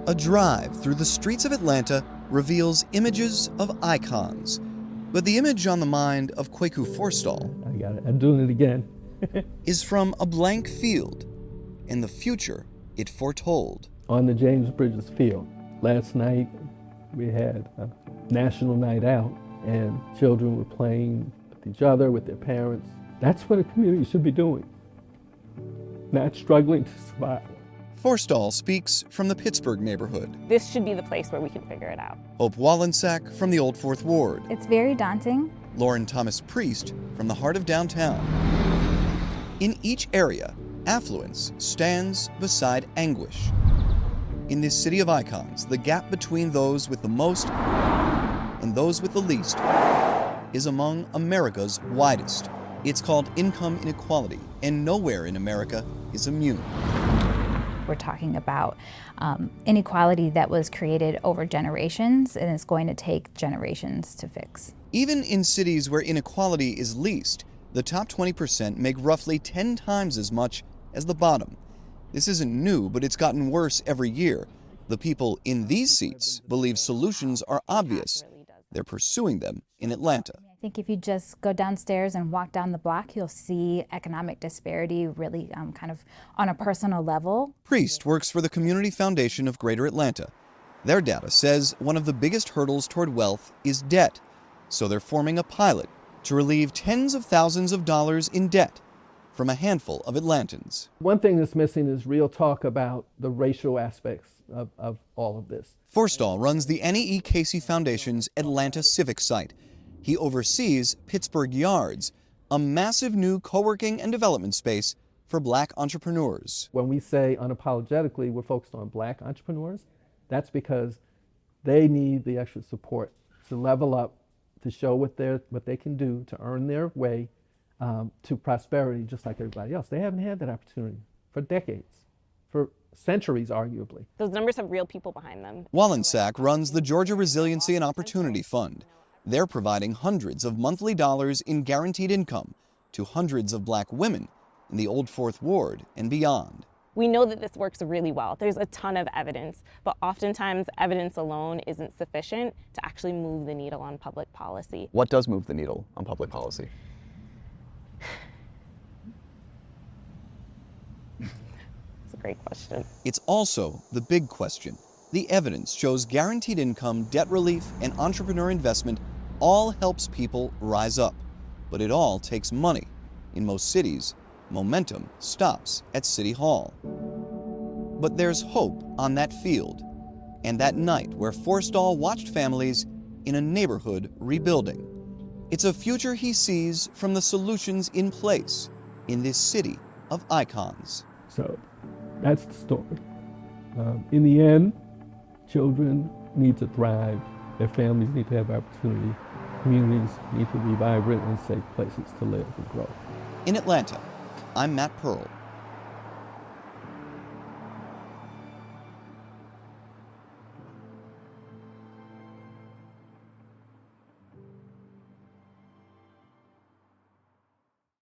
A drive through the streets of Atlanta reveals images of icons. But the image on the mind of Kwaku Forstall I got it. I'm doing it again. is from a blank field and the future it foretold. On the James Bridges Field. Last night we had a national night out and children were playing with each other, with their parents. That's what a community should be doing, not struggling to survive. Forstall speaks from the Pittsburgh neighborhood. This should be the place where we can figure it out. Hope Wallensack from the Old Fourth Ward. It's very daunting. Lauren Thomas Priest from the heart of downtown. In each area, affluence stands beside anguish. In this city of icons, the gap between those with the most and those with the least is among America's widest. It's called income inequality, and nowhere in America is immune. We're talking about inequality that was created over generations, and it's going to take generations to fix. Even in cities where inequality is least, the top 20% make roughly 10 times as much as the bottom. This isn't new, but it's gotten worse every year. The people in these seats believe solutions are obvious. They're pursuing them in Atlanta. I think if you just go downstairs and walk down the block, you'll see economic disparity really kind of on a personal level. Priest works for the Community Foundation of Greater Atlanta. Their data says one of the biggest hurdles toward wealth is debt. So they're forming a pilot to relieve tens of thousands of dollars in debt from a handful of Atlantans. One thing that's missing is real talk about the racial aspects of all of this. Forstall runs the Annie E. Casey Foundation's Atlanta Civic Site. He oversees Pittsburgh Yards, a massive new co-working and development space for Black entrepreneurs. When we say unapologetically we're focused on Black entrepreneurs, that's because they need the extra support to level up, to show what they can do to earn their way to prosperity just like everybody else. They haven't had that opportunity for decades, for centuries arguably. Those numbers have real people behind them. Wallensack runs the Georgia Resiliency and Opportunity Fund. They're providing hundreds of monthly dollars in guaranteed income to hundreds of Black women in the Old Fourth Ward and beyond. We know that this works really well. There's a ton of evidence, but oftentimes evidence alone isn't sufficient to actually move the needle on public policy. What does move the needle on public policy? It's a great question. It's also the big question. The evidence shows guaranteed income, debt relief, and entrepreneur investment all helps people rise up. But it all takes money. In most cities, momentum stops at City Hall. But there's hope on that field, and that night where Forstall watched families in a neighborhood rebuilding. It's a future he sees from the solutions in place in this city of icons. So that's the story. In the end, children need to thrive, their families need to have opportunity, communities need to be vibrant and safe places to live and grow. In Atlanta, I'm Matt Pearl.